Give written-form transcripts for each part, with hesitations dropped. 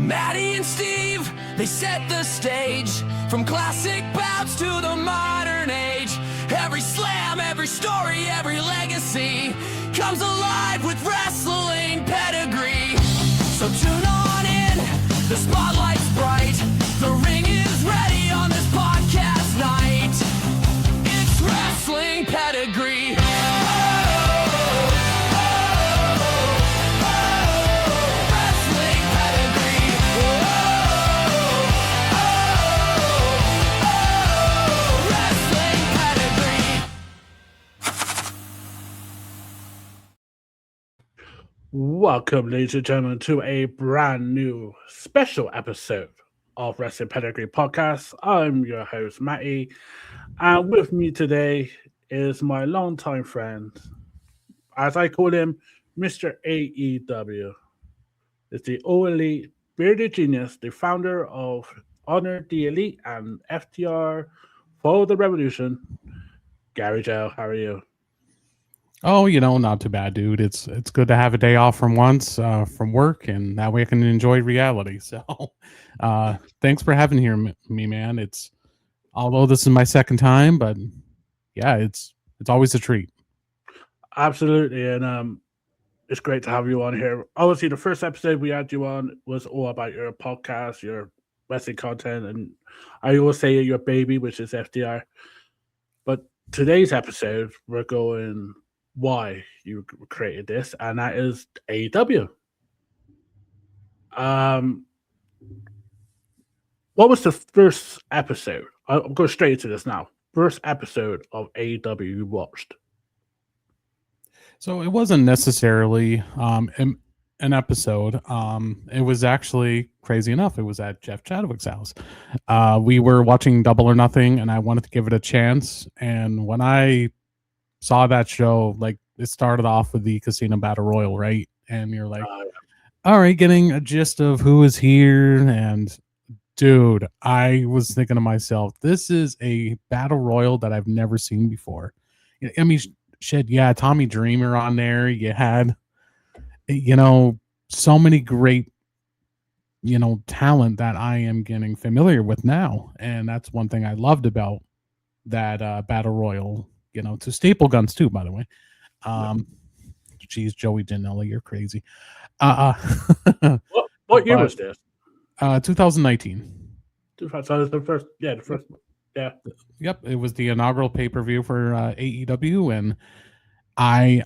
Maddie and Steve, they set the stage. From classic bouts to the modern age. Every slam, every story, every legacy comes alive with wrestling pedigree. So tune on in, the spotlight's bright. The ring is ready on this podcast night. It's Wrestling Pedigree. Welcome, ladies and gentlemen, to a brand new special episode of Wrestling Pedigree Podcast. I'm your host, Matty, and with me today is my longtime friend, as I call him, Mr. AEW. It's the All Elite Bearded Genius, the founder of Honor the Elite and FTR Follow the Revolution. Gary Joe, how are you? Oh, not too bad, dude. It's good to have a day off from work, and that way I can enjoy reality. So, thanks for having me, man. Although this is my second time, but yeah, it's always a treat. Absolutely, and it's great to have you on here. Obviously, the first episode we had you on was all about your podcast, your wrestling content, and I always say your baby, which is FTR. But today's episode, we're going why you created this, and that is AEW. What was the first episode? I'm going straight into this now. First episode of AEW you watched? So it wasn't necessarily an episode. It was actually, crazy enough, it was at Jeff Chadwick's house. We were watching Double or Nothing, and I wanted to give it a chance. And when I saw that show, like, it started off with the Casino Battle Royal, right? And you're like, all right, getting a gist of who is here. And dude, I was thinking to myself, this is a battle royal that I've never seen before. I mean, shit, yeah, Tommy Dreamer on there. You had, so many great, talent that I am getting familiar with now. And that's one thing I loved about that battle royal. To staple guns too, by the way. Geez, Joey Janela, you're crazy. What year was this? 2019. So it was the first one. Yeah. Yep, it was the inaugural pay-per-view for AEW, and I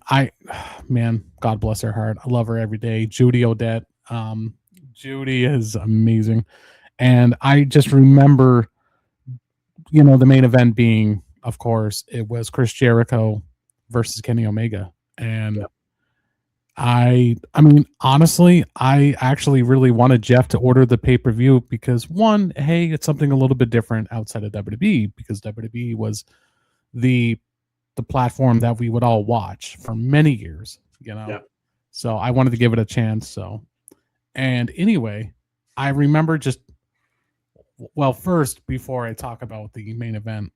man, God bless her heart. I love her every day. Judy Odette. Judy is amazing. And I just remember, the main event being, of course, it was Chris Jericho versus Kenny Omega. And I mean, honestly, I actually really wanted Jeff to order the pay-per-view because, one, hey, it's something a little bit different outside of WWE, because WWE was the platform that we would all watch for many years, So I wanted to give it a chance. And anyway, I remember first, before I talk about the main event,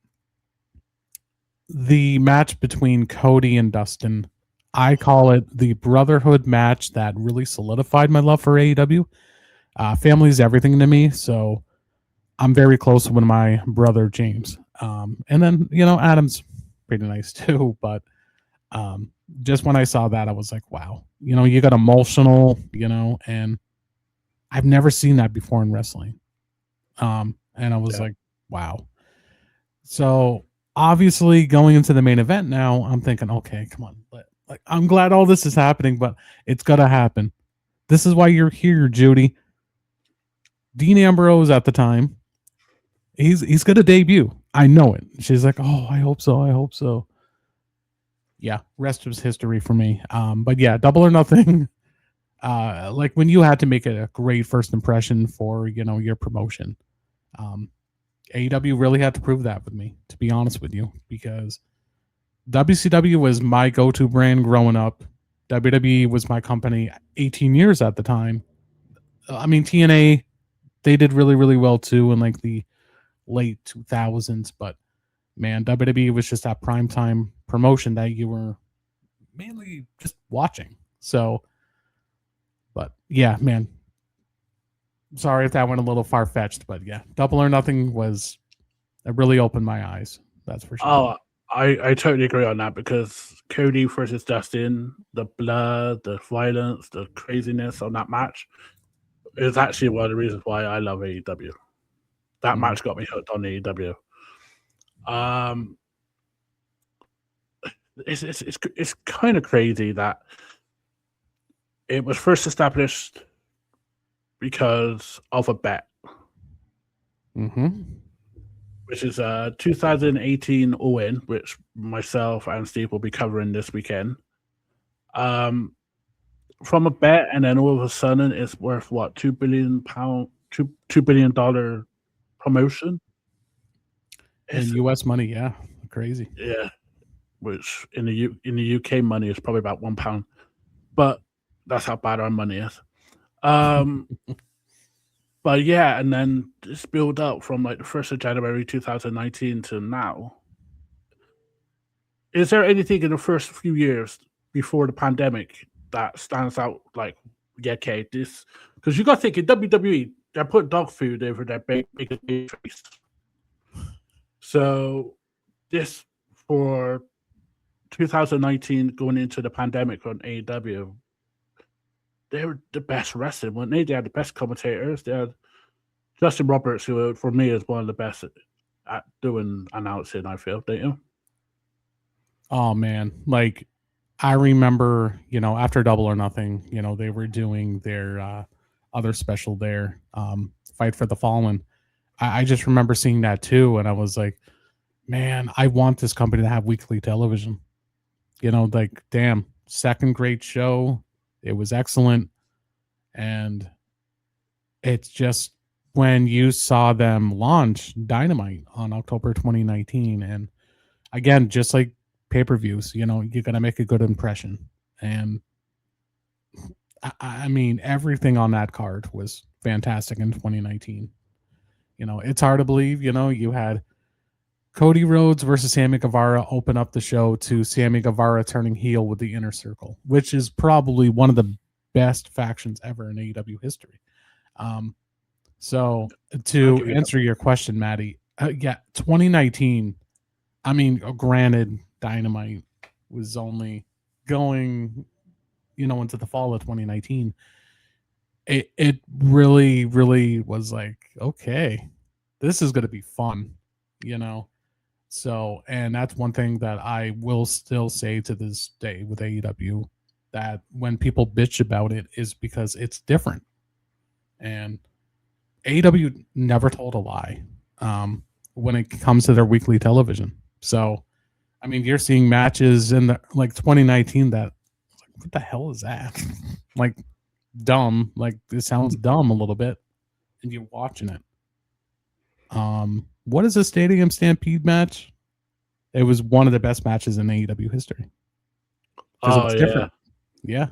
the match between Cody and Dustin, I call it the brotherhood match that really solidified my love for AEW. Family is everything to me, so I'm very close with my brother James. And then, Adam's pretty nice too, but just when I saw that, I was like, wow, you got emotional, and I've never seen that before in wrestling. And I was like, wow. So obviously going into the main event now, I'm thinking, okay, come on. Like, I'm glad all this is happening, but it's got to happen. This is why you're here, Judy. Dean Ambrose at the time, he's going to debut. I know it. She's like, oh, I hope so. I hope so. Yeah, rest is history for me. But yeah, Double or Nothing. Like, when you had to make a great first impression for, your promotion, AEW really had to prove that with me, to be honest with you, because WCW was my go-to brand growing up. WWE was my company 18 years at the time. I mean, TNA, they did really, really well too in like the late 2000s, but man, WWE was just that primetime promotion that you were mainly just watching. So, but yeah, man, sorry if that went a little far fetched, but yeah, Double or Nothing was it really opened my eyes. That's for sure. Oh, I totally agree on that because Cody versus Dustin, the blood, the violence, the craziness on that match is actually one of the reasons why I love AEW. That match got me hooked on AEW. It's kind of crazy that it was first established because of a bet, which is a 2018 All-In, which myself and Steve will be covering this weekend. From a bet, and then all of a sudden it's worth what, £2 billion, $2 billion promotion in US money, yeah, crazy. Yeah, which in the UK money is probably about £1, but that's how bad our money is. But yeah, and then this build up from like the 1st of January 2019 to now. Is there anything in the first few years before the pandemic that stands out? Like, yeah, okay, this, because you got to think in WWE, they put dog food over their biggest face. So this for 2019 going into the pandemic on AEW, they were the best wrestling, weren't they? They had the best commentators. They had Justin Roberts, who for me is one of the best at doing announcing, I feel, don't you? Oh man, like I remember, after Double or Nothing, they were doing their other special there, Fight for the Fallen. I just remember seeing that too, and I was like, man, I want this company to have weekly television. Like, damn, second great show. It was excellent. And it's just when you saw them launch Dynamite on October 2019, and again, just like pay-per-views, you're going to make a good impression. And I mean, everything on that card was fantastic in 2019. It's hard to believe, you had Cody Rhodes versus Sammy Guevara open up the show to Sammy Guevara turning heel with the Inner Circle, which is probably one of the best factions ever in AEW history. So to answer your question, Maddie, 2019, I mean, granted, Dynamite was only going, into the fall of 2019. It really, really was like, okay, this is going to be fun, So, and that's one thing that I will still say to this day with AEW, that when people bitch about it is because it's different. And AEW never told a lie when it comes to their weekly television. So, I mean, you're seeing matches in the 2019 that, what the hell is that? Like, dumb. Like, it sounds dumb a little bit, and you're watching it. What is a Stadium Stampede match? It was one of the best matches in AEW history. Oh, yeah. Different. Yeah.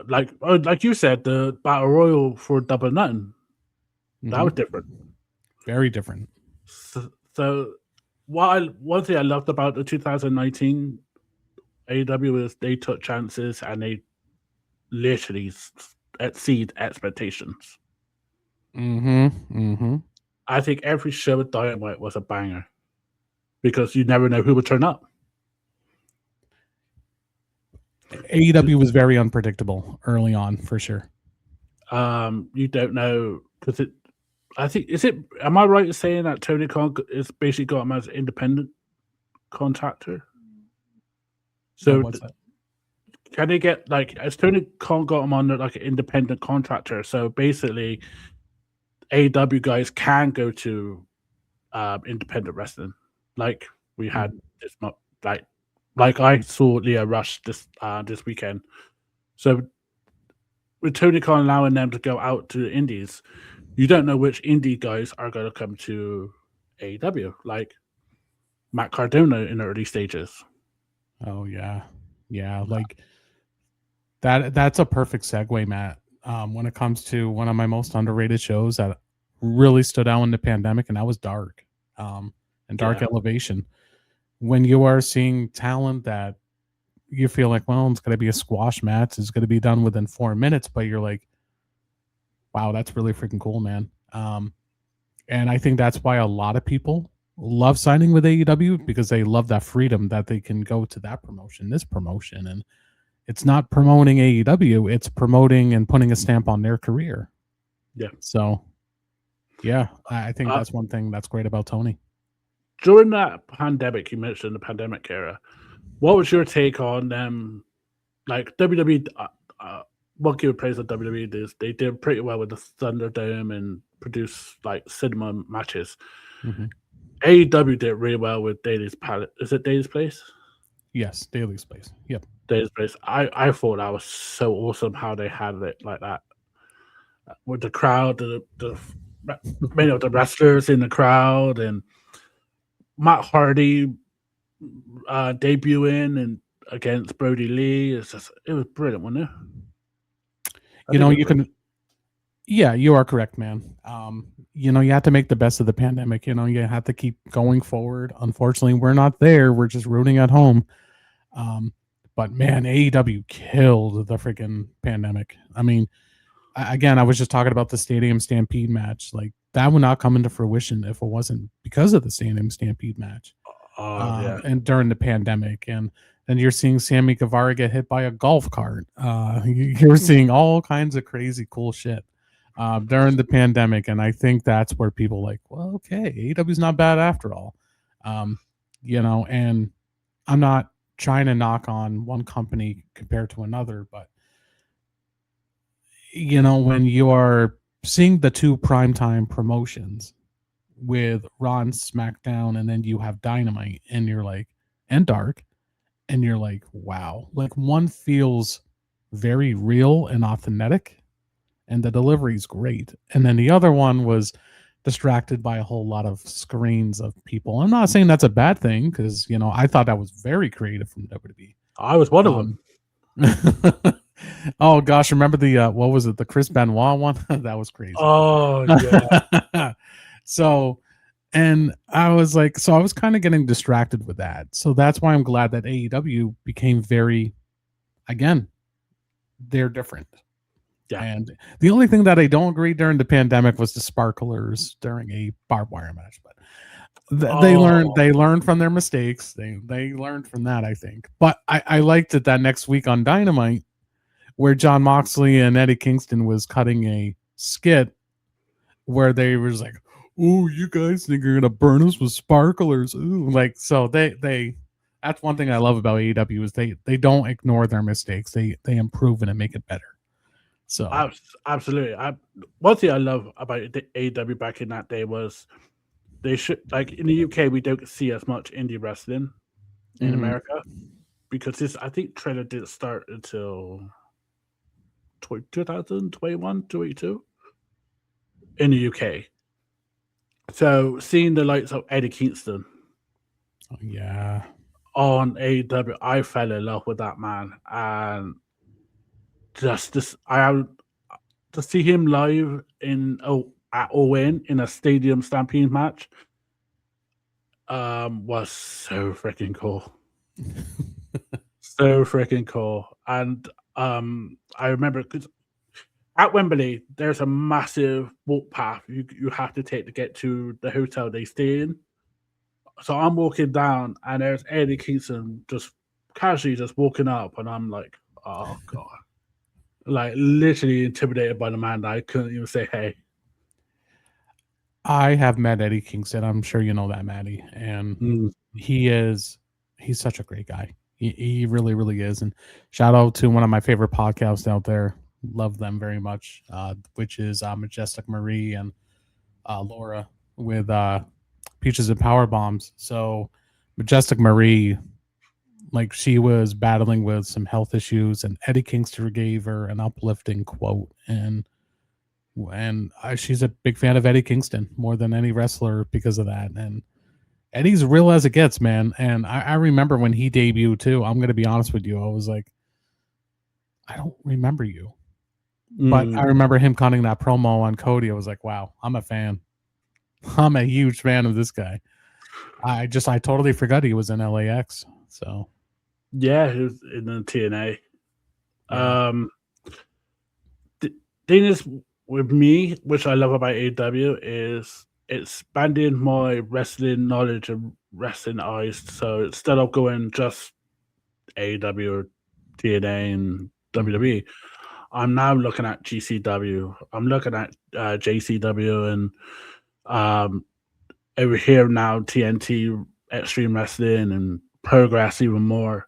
Like you said, the Battle Royal for Double Nothing, that was different. Very different. So one thing I loved about the 2019 AEW is they took chances and they literally exceed expectations. I think every show at Dynamite was a banger because you never know who would turn up. AEW was very unpredictable early on, for sure. You don't know because am I right in saying that Tony Khan is basically got him as an independent contractor? So what's that? Can they get as Tony Khan got him on an independent contractor? So basically, AEW guys can go to independent wrestling, like we had this month, like I saw Leah Rush this weekend. So with Tony Khan allowing them to go out to the indies, you don't know which indie guys are going to come to AEW, like Matt Cardona in the early stages. Oh yeah, like that's a perfect segue, Matt. When it comes to one of my most underrated shows that really stood out in the pandemic, and that was Dark, and Dark Elevation. When you are seeing talent that you feel like, well, it's going to be a squash match, it's going to be done within 4 minutes, but you're like, wow, that's really freaking cool, man. And I think that's why a lot of people love signing with AEW, because they love that freedom that they can go to that promotion, this promotion, and it's not promoting AEW, it's promoting and putting a stamp on their career. Yeah. So, yeah, I think that's one thing that's great about Tony. During that pandemic, you mentioned the pandemic era. What was your take on them? Like WWE, what give praise to WWE is they did pretty well with the Thunderdome and produced like cinema matches. Mhm. AEW did really well with Daily's Palace. Is it Daily's Place? Yes, Daily's Place. Yep. Daily's Place. I thought that was so awesome how they had it like that with the crowd, the many of the wrestlers in the crowd, and Matt Hardy debuting and against Brody Lee. It was brilliant, wasn't it? You know, you can. Yeah, you are correct, man. You know, you have to make the best of the pandemic. You know, you have to keep going forward. Unfortunately, we're not there. We're just rooting at home. But man, AEW killed the freaking pandemic. I mean, again, I was just talking about the Stadium Stampede match. Like, that would not come into fruition if it wasn't because of the Stadium Stampede match. Yeah. And during the pandemic, and then you're seeing Sammy Guevara get hit by a golf cart. You're seeing all kinds of crazy cool shit during the pandemic, and I think that's where people like, well, okay, AEW's not bad after all. You know, and I'm not trying to knock on one company compared to another, but you know, when you are seeing the two primetime promotions with Raw and SmackDown, and then you have Dynamite, and you're like, and Dark, and you're like, wow, like one feels very real and authentic, and the delivery is great, and then the other one was distracted by a whole lot of screens of people. I'm not saying that's a bad thing, because you know, I thought that was very creative from WWE. I was one of them. Oh gosh, remember the what was it, the Chris Benoit one? That was crazy. Oh yeah. So, and I was like, so I was kind of getting distracted with that. So that's why I'm glad that AEW became very, again, they're different. Yeah. And the only thing that I don't agree during the pandemic was the sparklers during a barbed wire match, but they learned from their mistakes. They learned from that, I think. But I liked it that next week on Dynamite, where John Moxley and Eddie Kingston was cutting a skit where they was like, "Oh, you guys think you're gonna burn us with sparklers?" Ooh, like, so they that's one thing I love about AEW is they don't ignore their mistakes. They improve it and make it better. So absolutely. One thing I love about the AEW back in that day was they should, like in the UK, we don't see as much indie wrestling in America, because this, I think, trailer didn't start until 2021, 22 in the UK. So seeing the likes of Eddie Kingston yeah, on AEW, I fell in love with that man, and just this, to see him live at ON in a Stadium Stampede match was so freaking cool. So freaking cool. And I remember, because at Wembley there's a massive walk path you have to take to get to the hotel they stay in. So I'm walking down and there's Eddie Kingston just casually just walking up, and I'm like, oh god, like literally intimidated by the man that I couldn't even say hey. I have met Eddie Kingston. I'm sure you know that, Maddie, and he's such a great guy. He really, really is. And shout out to one of my favorite podcasts out there. Love them very much, which is Majestic Marie and Laura with Peaches and Power Bombs. So Majestic Marie, like, she was battling with some health issues, and Eddie Kingston gave her an uplifting quote, and she's a big fan of Eddie Kingston more than any wrestler because of that. And Eddie's real as it gets, man. And I remember when he debuted too. I'm going to be honest with you. I was like, I don't remember you. But I remember him cutting that promo on Cody. I was like, wow, I'm a fan. I'm a huge fan of this guy. I totally forgot he was in LAX. So yeah, he was in the TNA. Yeah. Dennis, with me, which I love about AEW, is expanding my wrestling knowledge and wrestling eyes. So instead of going just AEW or TNA and WWE, I'm now looking at GCW. I'm looking at JCW and um, over here now TNT Extreme Wrestling and Progress even more.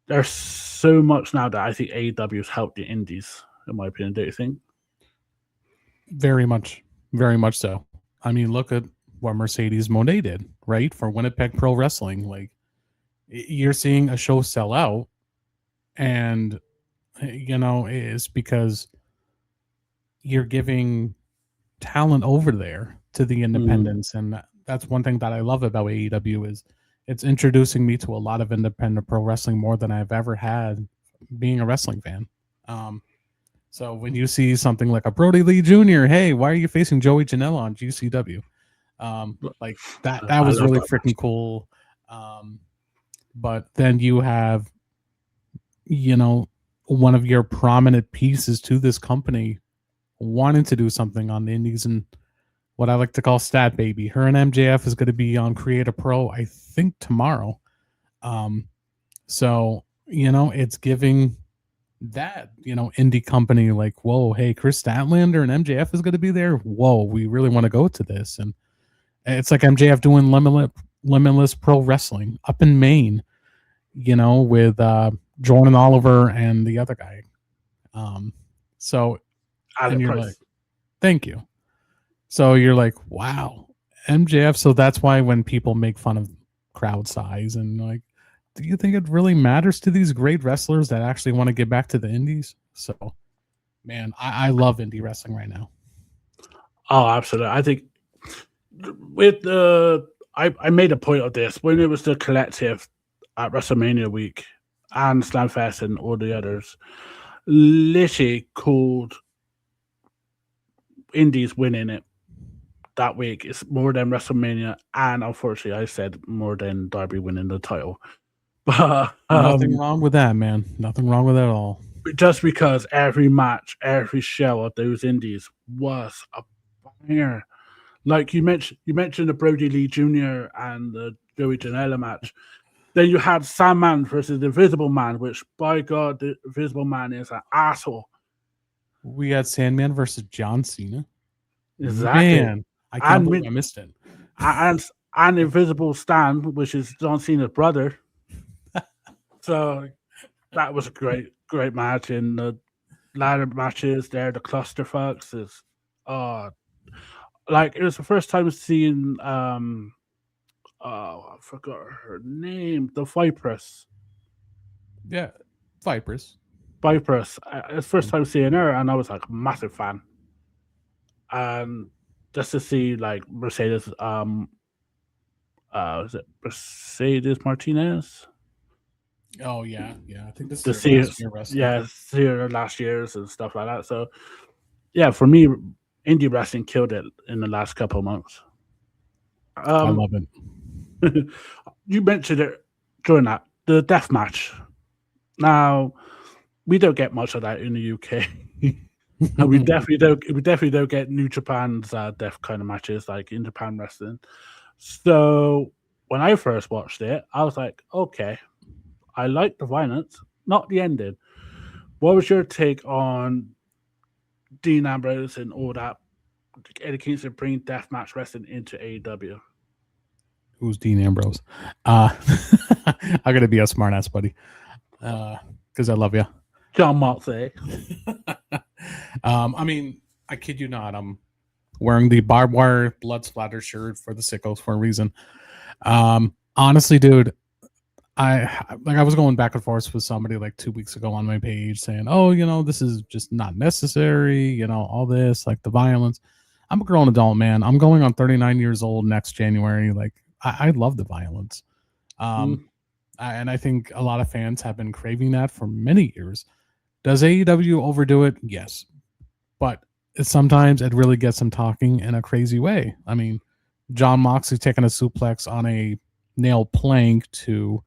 There's so much now that I think AEW has helped the indies, in my opinion. Don't you think? Very much so. I mean, look at what Mercedes Moné did, right? For Winnipeg Pro Wrestling. Like, you're seeing a show sell out, and, you know, it's because you're giving talent over there to the independents. And that's one thing that I love about AEW is it's introducing me to a lot of independent pro wrestling more than I've ever had being a wrestling fan. So when you see something like a Brody Lee Jr., hey, why are you facing Joey Janela on GCW? Like that was really freaking cool. But then you have, you know, one of your prominent pieces to this company wanting to do something on the indies, and what I like to call Stat Baby. Her and MJF is going to be on Creator Pro, I think, tomorrow. So, you know, it's giving that, you know, indie company like, whoa, hey, Chris Statlander and MJF is going to be there. Whoa, we really want to go to this. And it's like MJF doing Limitless Pro Wrestling up in Maine, you know, with Jordan Oliver and the other guy. So, and you're like, thank you. So you're like, wow, MJF. So that's why when people make fun of crowd size and like, do you think it really matters to these great wrestlers that actually want to get back to the indies? So, man, I love indie wrestling right now. Oh, absolutely. I think with I made a point of this when it was the collective at WrestleMania week and Slamfest and all the others, literally called indies winning it that week. It's more than WrestleMania, and unfortunately, I said more than Darby winning the title. But nothing wrong with that, man. Nothing wrong with that at all. Just because every match, every show of those indies was a banger. Like you mentioned the Brody Lee Jr. and the Joey Janela match. Then you had Sandman versus the Invisible Man, which, by God, the Invisible Man is an asshole. We had Sandman versus John Cena. Exactly. Man, I can't believe I missed it. And Invisible Stan, which is John Cena's brother. So that was a great match. In the ladder matches there, the clusterfucks is like it was the first time seeing I forgot her name, the Vipress. Yeah, Vipress. It's the first time seeing her, and I was like a massive fan. And just to see like Mercedes, is it Mercedes Martinez? Oh yeah. I think this is her last year's and stuff like that. So yeah, for me, indie wrestling killed it in the last couple of months. I love it. You mentioned it during that the death match. Now we don't get much of that in the UK. And we definitely don't get New Japan's death kind of matches like in Japan wrestling. So when I first watched it, I was like, okay, I like the violence, not the ending. What was your take on Dean Ambrose and all that? Eddie Kingston bringing deathmatch wrestling into AEW. Who's Dean Ambrose? I'm gonna be a smartass, buddy, because I love you, John Moxley. I mean, I kid you not. I'm wearing the barbed wire blood splatter shirt for the sickos for a reason. Honestly, dude, I was going back and forth with somebody like 2 weeks ago on my page saying, oh, you know, this is just not necessary, you know, all this, like the violence. I'm a grown adult, man. I'm going on 39 years old next January. Like, I love the violence. And I think a lot of fans have been craving that for many years. Does AEW overdo it? Yes. But sometimes it really gets them talking in a crazy way. I mean, John Moxley taking a suplex on a nail plank to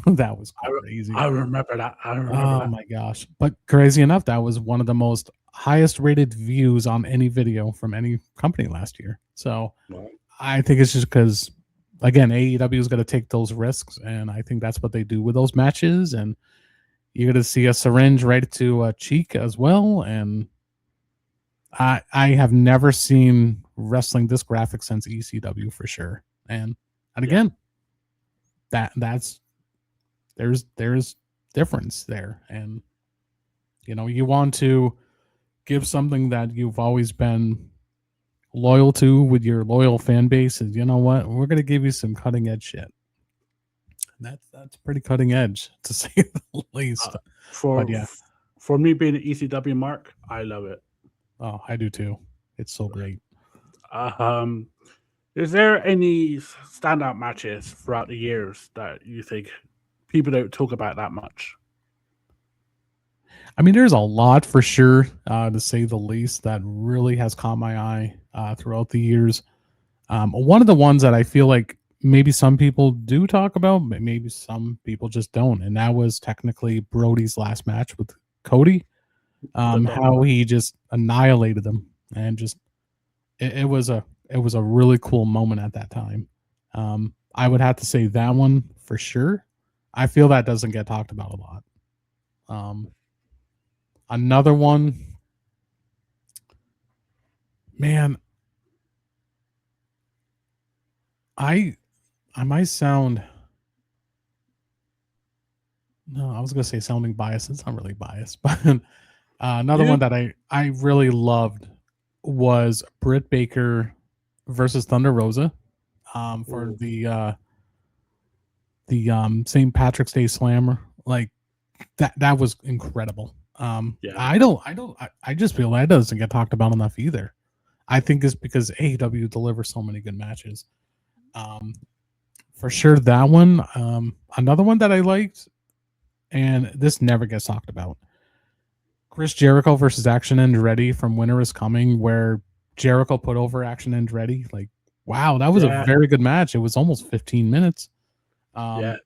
that was crazy. I remember that. My gosh. But crazy enough, that was one of the most highest rated views on any video from any company last year. So Right. I think it's just because, again, AEW is going to take those risks, and I think that's what they do with those matches. And you're going to see a syringe right to a cheek as well. And I have never seen wrestling this graphic since ECW for sure. And again, that's there's difference there. And you want to give something that you've always been loyal to with your loyal fan base, is, you know what, we're going to give you some cutting edge shit. That's pretty cutting edge, to say the least. But yeah, For me being an ECW mark, I love it. oh, I do too. It's so great. Is there any standout matches throughout the years that you think people don't talk about that much? I mean, there's a lot for sure, to say the least, that really has caught my eye throughout the years. One of the ones that I feel like maybe some people do talk about, but maybe some people just don't, and that was technically Brody's last match with Cody. How he just annihilated them, and just it was a really cool moment at that time. I would have to say that one for sure. I feel that doesn't get talked about a lot. Another one, man, I might sound, no, I was gonna say sounding biased. It's not really biased, but another one that I really loved was Britt Baker versus Thunder Rosa, for the St. Patrick's Day Slammer. Like that was incredible. I just feel that doesn't get talked about enough either. I think it's because AEW delivers so many good matches. For sure, that one. Another one that I liked, and this never gets talked about: Chris Jericho versus Action Andretti from Winter is Coming, where Jericho put over Action Andretti. Like, wow, that was a very good match. It was almost 15 minutes. I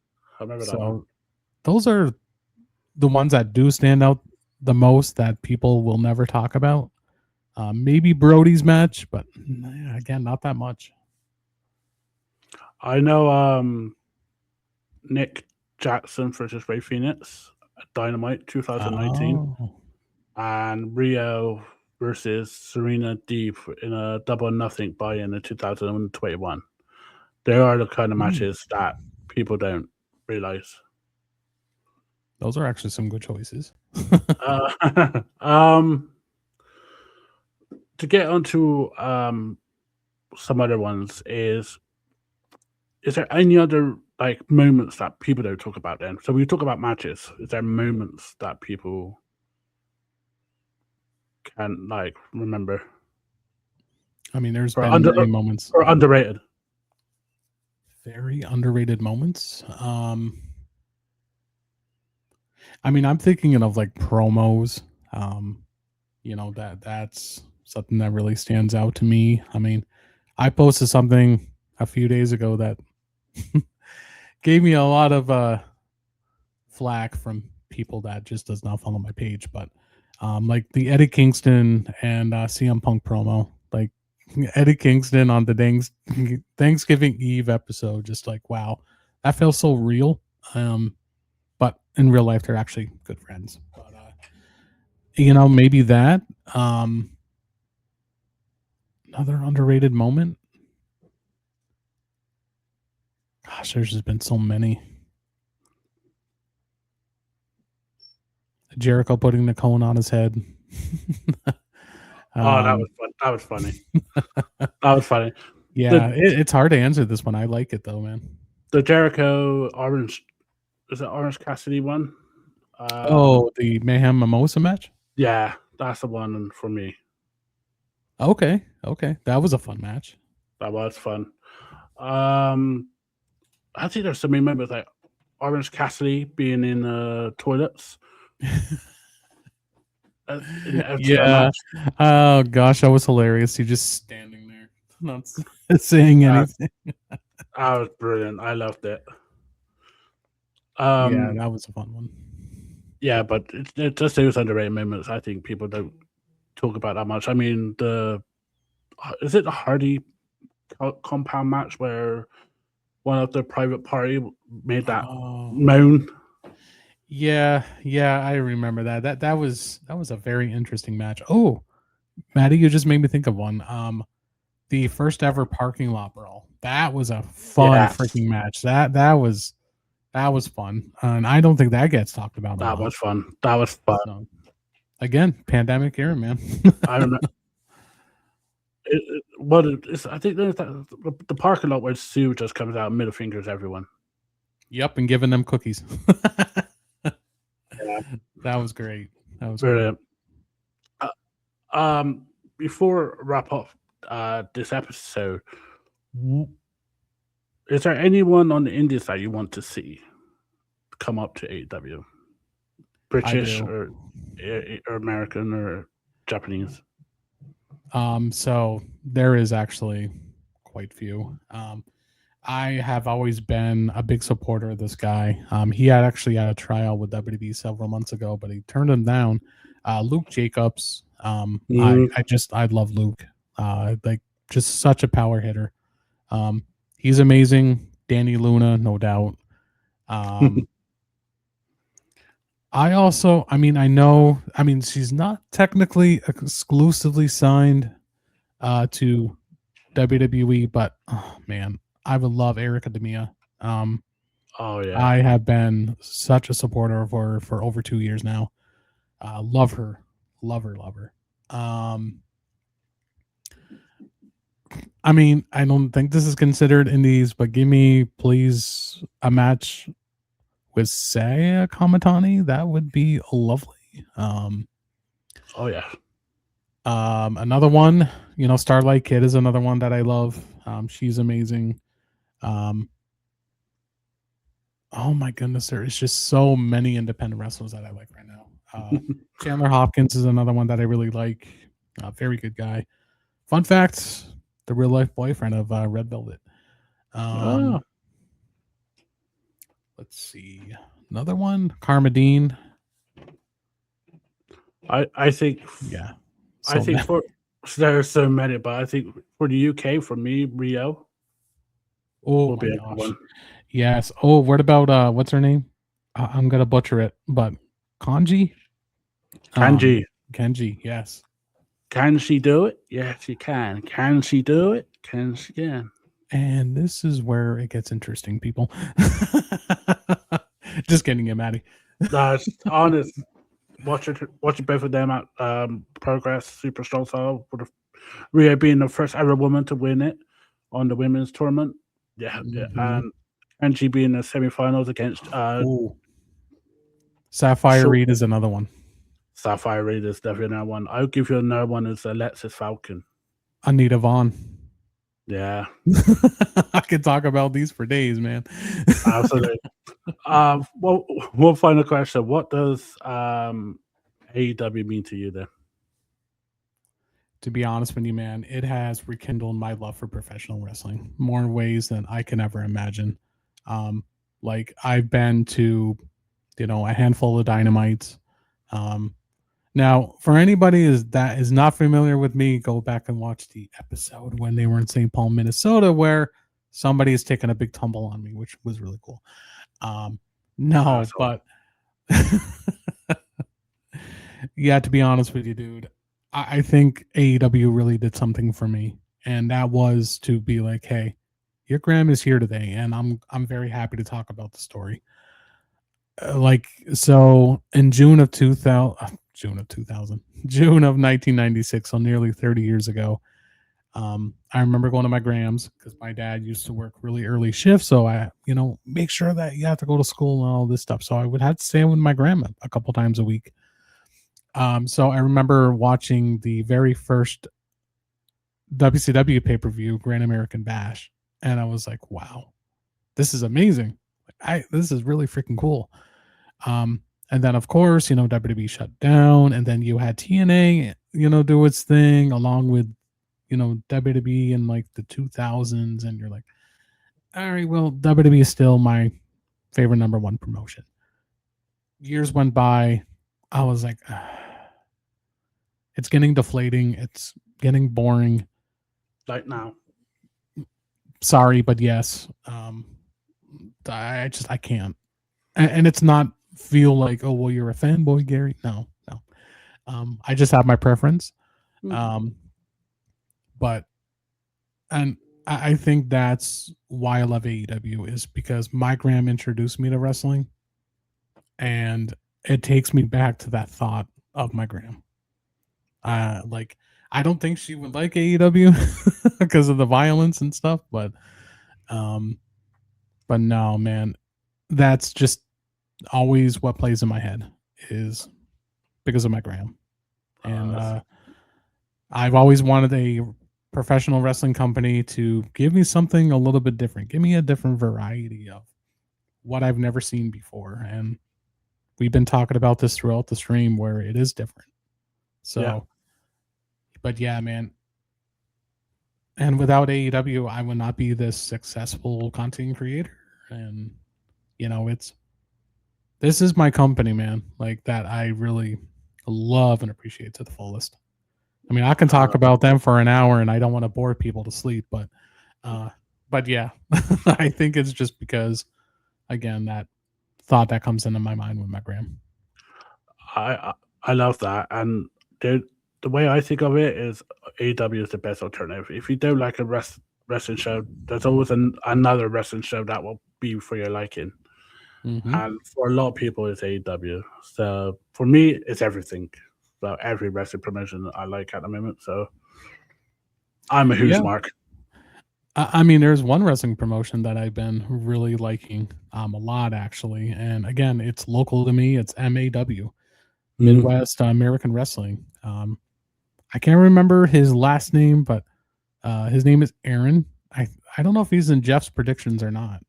remember that one. Those are the ones that do stand out the most that people will never talk about. Maybe Brody's match, but again, not that much. I know Nick Jackson versus Ray Phoenix at Dynamite 2019, and Rio versus Serena Deeb in a Double or Nothing buy-in in 2021. There are the kind of matches that people don't realize. Those are actually some good choices. To get onto some other ones, is there any other like moments that people don't talk about then? So we talk about matches. Is there moments that people can like remember? I mean, there's been many moments. Or underrated. Very underrated moments. I mean, I'm thinking of like promos. That's something that really stands out to me. I mean, I posted something a few days ago that gave me a lot of flack from people that just does not follow my page. But like the Eddie Kingston and CM Punk promo, like Eddie Kingston on the Thanksgiving Eve episode, just like, wow, that feels so real. But in real life, they're actually good friends. But maybe that. Another underrated moment. Gosh, there's just been so many. Jericho putting the cone on his head. That was fun. That was funny. That was funny. Yeah, it's hard to answer this one. I like it though, man. The Jericho Orange, is it Orange Cassidy one? The Mayhem Mimosa match? Yeah, that's the one for me. Okay. That was a fun match. That was fun. I think there's so many members like Orange Cassidy being in toilets. Yeah. Oh gosh, that was hilarious. He just standing there, not saying anything. That was brilliant. I loved it. Yeah, that was a fun one. Yeah, but it's just those underrated moments. I think people don't talk about that much. I mean, is it the Hardy compound match where one of the private party made that Oh, moan? yeah, I remember that. That was a very interesting match. Oh, Maddie, you just made me think of one. The first ever parking lot brawl. That was a fun Yes. freaking match. That was fun, and I don't think that gets talked about a That lot. was fun. That was fun. So, again, pandemic era, man. I remember. I think there's the parking lot where Sue just comes out, middle fingers everyone. Yep, and giving them cookies. Yeah. That was great. That was Brilliant. Before I wrap up this episode, is there anyone on the indie side you want to see come up to AEW? British or American or Japanese? So there is actually quite few. I have always been a big supporter of this guy. He had actually had a tryout with WWE several months ago, but he turned him down. Luke Jacobs. I love Luke. Like just such a power hitter. He's amazing. Danny Luna, no doubt. She's not technically exclusively signed to WWE, but oh man, I would love Erica Demia. Oh yeah, I have been such a supporter of her for over 2 years now. Love her. I don't think this is considered indies, but give me please a match with Saya Kamatani. That would be lovely. oh yeah. Another one, Starlight Kid is another one that I love. She's amazing. Oh my goodness, there is just so many independent wrestlers that I like right now. Chandler Hopkins is another one that I really like. Very good guy. Fun fact: the real life boyfriend of Red Velvet. Let's see, another one, Karma Dean. I think yeah. I think there are so many, but I think for the UK, for me, Rio. Oh my gosh. Yes. Oh, what about what's her name? I'm gonna butcher it, but Kanji. Kenji. Yes. Can she do it? Yes, she can. Can she do it? Can she? Can. And this is where it gets interesting, people. Just kidding, you, Maddie. That's honest. Watching both of them at Progress Super Strong Style, with Rhea being the first ever woman to win it on the women's tournament. Yeah, and she being in the semifinals against Sapphire Reed is another one. Sapphire Reed is definitely another one. I'll give you another one is Alexis Falcon. Anita Vaughn. Yeah. I could talk about these for days, man. Absolutely. Well, one final question. What does AEW mean to you then? To be honest with you, man, it has rekindled my love for professional wrestling more ways than I can ever imagine. Like I've been to, a handful of Dynamites. Now, for anybody that is not familiar with me, go back and watch the episode when they were in St. Paul, Minnesota, where somebody is taking a big tumble on me, which was really cool. But yeah, to be honest with you, dude, I think AEW really did something for me, and that was to be like, hey, your Graham is here today, and I'm very happy to talk about the story. So in June of 1996, so nearly 30 years ago, I remember going to my Grams because my dad used to work really early shifts, so I make sure that you have to go to school and all this stuff, so I would have to stay with my grandma a couple times a week. So I remember watching the very first WCW pay-per-view, Grand American Bash, and I was like, wow, this is amazing. This is really freaking cool. And then, of course, WWE shut down, and then you had TNA, do its thing along with, WWE in like the 2000s, and you're like, all right, well, WWE is still my favorite number one promotion. Years went by. I was like, it's getting deflating. It's getting boring. Like now. Sorry, but yes. I can't. And it's not feel like, oh well, you're a fanboy, Gary. No. I just have my preference. But and I think that's why I love AEW is because my Graham introduced me to wrestling, and it takes me back to that thought of my Graham. Like I don't think she would like AEW because of the violence and stuff, but no, man, that's just always what plays in my head is because of my Graham, and I've always wanted a professional wrestling company to give me something a little bit different, give me a different variety of what I've never seen before, and we've been talking about this throughout the stream where it is different. So, yeah. But yeah, man. And without AEW, I would not be this successful content creator. And, you know, this is my company, man, like that I really love and appreciate to the fullest. I mean, I can talk about them for an hour and I don't want to bore people to sleep, but yeah, I think it's just because, again, that thought that comes into my mind with my Graham. I love that. And the way I think of it is AEW is the best alternative. If you don't like a wrestling show, there's always another wrestling show that will be for your liking. Mm-hmm. And for a lot of people, it's AEW. So for me, it's everything. So every wrestling promotion I like at the moment. So I'm a huge mark. I mean, there's one wrestling promotion that I've been really liking a lot, actually. And again, it's local to me. It's MAW, Midwest American Wrestling. I can't remember his last name, but his name is Aaron. I don't know if he's in Jeff's predictions or not.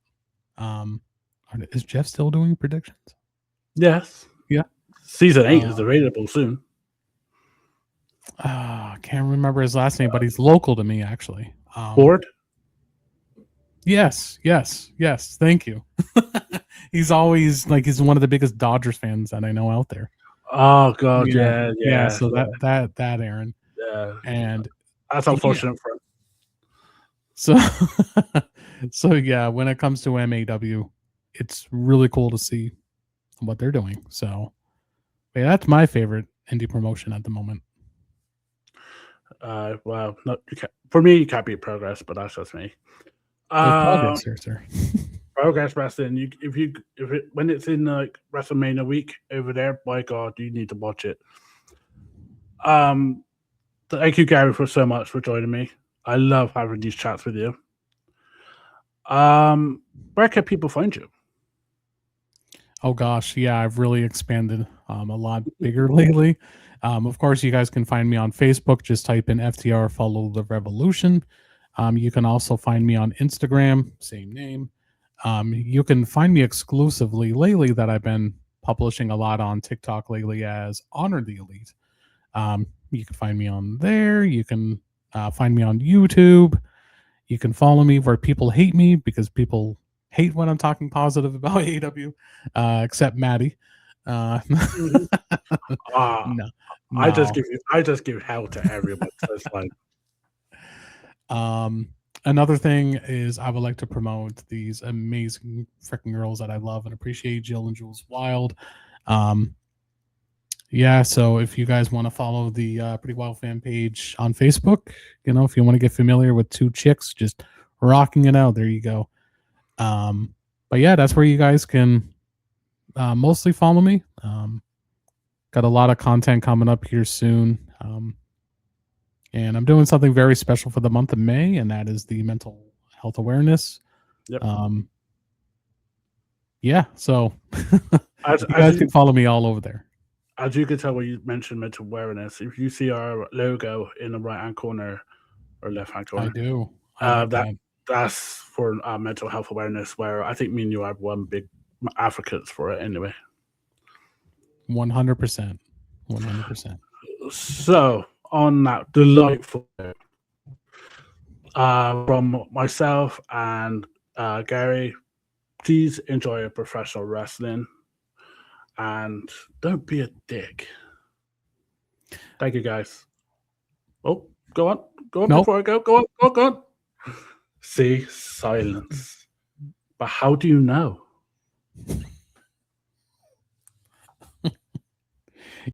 Is Jeff still doing predictions? Yes. Yeah. Season 8 is available soon. I can't remember his last name, but he's local to me, actually. Ford? Yes. Thank you. He's always like he's one of the biggest Dodgers fans that I know out there. Oh God, yeah. So that Aaron. Yeah, and that's unfortunate for him. So yeah, when it comes to MAW, it's really cool to see what they're doing. So yeah, that's my favorite indie promotion at the moment. Well, for me, you can't beat Progress, but that's just me. Progress here, sir. Progress Wrestling. When it's in like WrestleMania week over there, by God, you need to watch it. Thank you, Gary, for so much for joining me. I love having these chats with you. Where can people find you? Oh gosh, yeah, I've really expanded a lot bigger lately. Of course, you guys can find me on Facebook. Just type in FTR Follow the Revolution. You can also find me on Instagram, same name. You can find me exclusively lately that I've been publishing a lot on TikTok lately as Honor the Elite. You can find me on there. You can find me on YouTube. You can follow me where people hate me because people hate when I'm talking positive about AEW, except Maddie. No. I just give hell to everyone. So it's like. Another thing is I would like to promote these amazing freaking girls that I love and appreciate, Jill and Jules Wild. Yeah, so if you guys want to follow the Pretty Wild fan page on Facebook, if you want to get familiar with two chicks just rocking it out, there you go. But yeah, that's where you guys can mostly follow me. Got a lot of content coming up here soon. And I'm doing something very special for the month of May, and that is the mental health awareness. Yep. Yeah, so you guys can follow me all over there. As you can tell when you mentioned mental awareness, if you see our logo in the right-hand corner or left-hand corner. I do. That's for mental health awareness, where I think me and you are one big advocates for it anyway. 100%. 100%. So, on that delightful from myself and Gary, please enjoy professional wrestling and don't be a dick. Thank you, guys. Oh, go on. Go on Nope. before I go. Go on. Go on. See, silence. But how do you know?